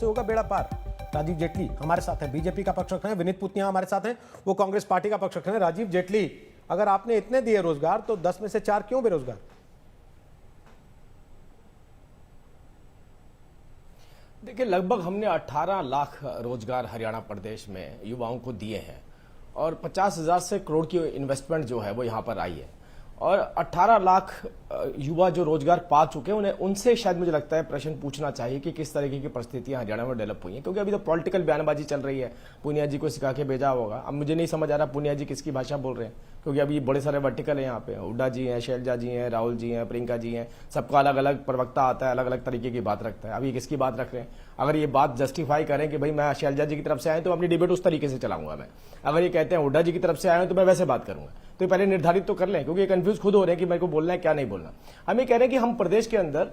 से होगा बेड़ा पार। राजीव जेटली हमारे साथ हैं, बीजेपी का पक्ष रख रहे हैं, विनीत पुनिया हमारे साथ हैं, वो कांग्रेस पार्टी का पक्ष रख रहे हैं। राजीव जेटली, अगर आपने इतने दिए रोजगार तो 10 में से 4 क्यों बेरोजगार? देखिए, लगभग हमने 18 लाख रोजगार हरियाणा प्रदेश में युवाओं को दिए हैं और 50,000 से करोड़ की इन्वेस्टमेंट जो है वो यहाँ पर आई है और 18 लाख युवा जो रोजगार पा चुके हैं उन्हें उनसे शायद मुझे लगता है प्रश्न पूछना चाहिए कि किस तरीके की परिस्थितियां हरियाणा में डेवलप हुई हैं, क्योंकि अभी तो पॉलिटिकल बयानबाजी चल रही है। पुनिया जी को सिखा के भेजा होगा। अब मुझे नहीं समझ आ रहा पुनिया जी किसकी भाषा बोल रहे हैं, क्योंकि अभी बड़े सारे वर्टिकल है यहाँ पे। हुड्डा जी हैं, शैलजा जी हैं, राहुल जी हैं, प्रियंका जी हैं, सबका अलग अलग प्रवक्ता आता है, अलग अलग तरीके की बात रखता है। अभी किसकी बात रख रहे हैं? अगर ये बात जस्टिफाई करें कि भाई मैं शैलजा जी की तरफ से आए तो अपनी डिबेट उस तरीके से चलाऊंगा मैं। अगर ये कहते हैं हुड्डा जी की तरफ से आए तो मैं वैसे बात करूंगा। तो पहले निर्धारित तो कर लें, क्योंकि ये कंफ्यूज खुद हो रहे हैं कि मेरे को बोलना है क्या नहीं बोलना। हम ये कह रहे हैं कि हम प्रदेश के अंदर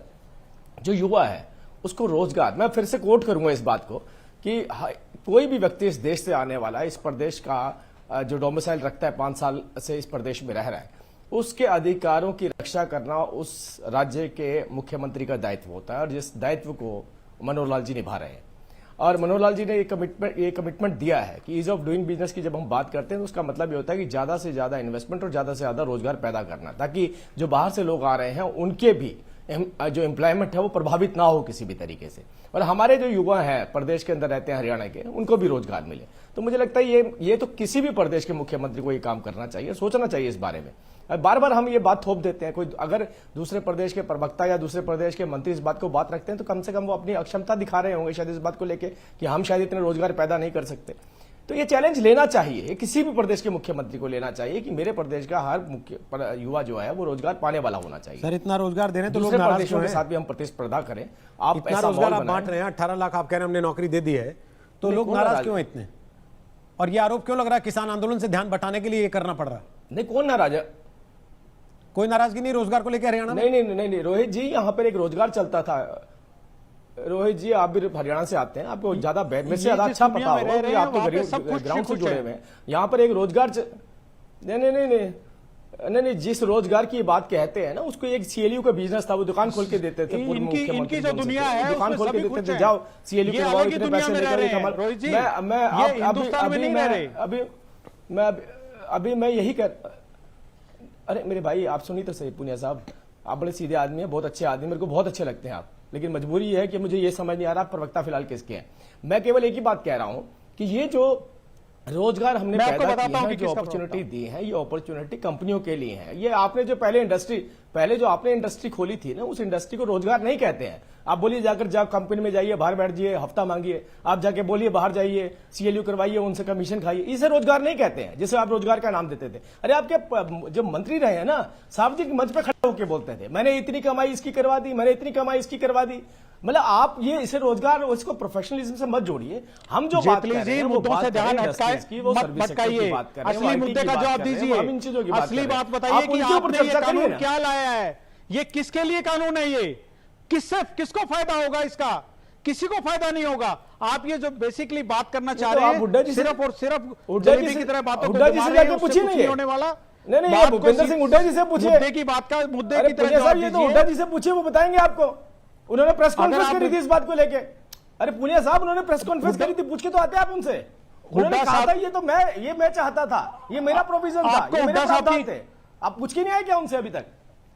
जो युवा है उसको रोजगार, मैं फिर से कोट करूंगा इस बात को कि कोई भी व्यक्ति इस देश से आने वाला है, इस प्रदेश का जो डोमिसाइल रखता है, 5 साल से इस प्रदेश में रह रहा है, उसके अधिकारों की रक्षा करना उस राज्य के मुख्यमंत्री का दायित्व होता है और जिस दायित्व को मनोहर लाल जी निभा रहे हैं। और मनोहर लाल जी ने ये कमिटमेंट दिया है कि ईज ऑफ डूइंग बिजनेस की जब हम बात करते हैं तो उसका मतलब ये होता है कि ज्यादा से ज्यादा इन्वेस्टमेंट और ज्यादा से ज्यादा रोजगार पैदा करना, ताकि जो बाहर से लोग आ रहे हैं उनके भी जो एम्प्लॉयमेंट है वो प्रभावित ना हो किसी भी तरीके से, और हमारे जो युवा हैं प्रदेश के अंदर रहते हैं हरियाणा के, उनको भी रोजगार मिले। तो मुझे लगता है ये तो किसी भी प्रदेश के मुख्यमंत्री को ये काम करना चाहिए, सोचना चाहिए इस बारे में। बार बार हम ये बात थोप देते हैं, कोई अगर दूसरे प्रदेश के प्रवक्ता या दूसरे प्रदेश के मंत्री इस बात को बात रखते हैं तो कम से कम वो अपनी अक्षमता दिखा रहे होंगे शायद इस बात को लेके कि हम शायद इतने रोजगार पैदा नहीं कर सकते। तो ये चैलेंज लेना चाहिए, किसी भी प्रदेश के मुख्यमंत्री को लेना चाहिए कि मेरे प्रदेश का हर युवा जो है वो रोजगार पाने वाला होना चाहिए। सर, इतना रोजगार दे रहे हैं तो लोग दूसरे नाराज प्रदेशों क्यों के हैं? साथ भी हम प्रतिस्पर्धा करें। आप इतना ऐसा रोजगार माहौल आप बांट बनाएं। रहे हैं, 18 लाख आप कह रहे हैं हमने नौकरी दे दी है, तो नहीं, लोग कौन नाराज नाराज क्यों हैं इतने? और ये आरोप क्यों लग रहा है किसान आंदोलन से ध्यान बटाने के लिए ये करना पड़ रहा है? नहीं, कौन नाराज है? कोई नाराजगी नहीं रोजगार को लेकर हरियाणा में? नहीं, रोहित जी, यहाँ पर एक रोजगार चलता था। रोहित जी, आप भी हरियाणा से आते हैं, आपको ज्यादा में से ज्यादा अच्छा पता होगा कि आप तो गरीब ग्राउंड से जुड़े हुए हैं। यहाँ पर एक रोजगार नहीं, जिस रोजगार की बात कहते हैं ना, उसको एक सीएलयू का बिजनेस था, वो दुकान खोल के देते थे। इनकी जो दुनिया है दुकान खोल के देते थे, जाओ सीएलयू करवाओ, इतने पैसे लेकर। मैं यही कह, अरे मेरे भाई आप सुनिए तो सही पुनिया साहब, आप बड़े सीधे आदमी हैं, बहुत अच्छे आदमी, मेरे को बहुत अच्छे लगते हैं आप, लेकिन मजबूरी है कि मुझे ये समझ नहीं आ रहा प्रवक्ता फिलहाल किसके हैं। मैं केवल एक ही बात कह रहा हूं कि ये जो रोजगार हमने पैदा किए हैं, जो अपॉर्चुनिटी दी है, ये अपॉर्चुनिटी कंपनियों के लिए है। ये आपने जो पहले जो आपने इंडस्ट्री खोली थी ना, उस इंडस्ट्री को रोजगार नहीं कहते हैं। आप बोलिए जाकर जाओ कंपनी में जाइए, बाहर बैठ जाइए, हफ्ता मांगिए, आप जाके बोलिए बाहर जाइए, सीएलयू करवाइए, उनसे कमीशन खाइए, इसे रोजगार नहीं कहते हैं जिसे आप रोजगार का नाम देते थे। अरे आपके जो मंत्री रहे हैं ना, सार्वजनिक मंच पर खड़े होकर बोलते थे मैंने इतनी कमाई इसकी करवा दी, मैंने इतनी कमाई इसकी करवा दी। मतलब आप ये इसे रोजगार, इसको प्रोफेशनलिज्म से मत जोड़िए। हम जो बात कर रहे हैं वो मुद्दों से ध्यान भटकाइए, असली मुद्दे का जवाब दीजिए। असली बात बताइए कि आपने ये कानून क्या लाया है, ये किसके लिए कानून है, ये किसको फायदा होगा इसका? किसी को फायदा नहीं होगा। आप ये जो बेसिकली बात करना चाह रहे हैं सिर्फ और सिर्फ जलेबी की तरह बातों को नहीं होने वाला। नहीं, भूपेंद्र सिंह हुड्डा जी से पूछिए, मुद्दे की बात का मुद्दे की तरह जवाब दीजिए। हुड्डा जी से पूछिए, वो बताएंगे आपको। उन्होंने प्रेस कॉन्फ्रेंस करी थी इस बात को लेके। अरे पुनिया साहब, उन्होंने प्रेस कॉन्फ्रेंस करी थी, पूछ के तो आते आप उनसे। उन्होंने कहा था ये तो मैं चाहता था, ये मेरा प्रोविजन था, ये मेरे प्रावधान थे। आप पूछ के नहीं आए क्या उनसे अभी तक?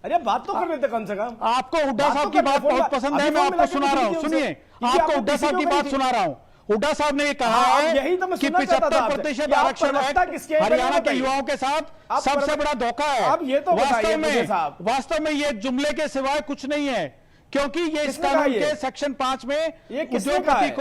अरे बात तो कर लेते कम से कम। आपको हुड्डा साहब की बात बहुत पसंद है, मैं आपको सुना रहा हूं, सुनिए, आपको हुड्डा साहब की बात सुना रहा हूं। हुड्डा साहब ने ये कहा है कि 75% आरक्षण हरियाणा के युवाओं के साथ सबसे बड़ा धोखा है। अब ये तो वास्तव में ये जुमले के सिवाय कुछ नहीं है, क्योंकि ये इस कानून के सेक्शन 5 में उद्योगपति को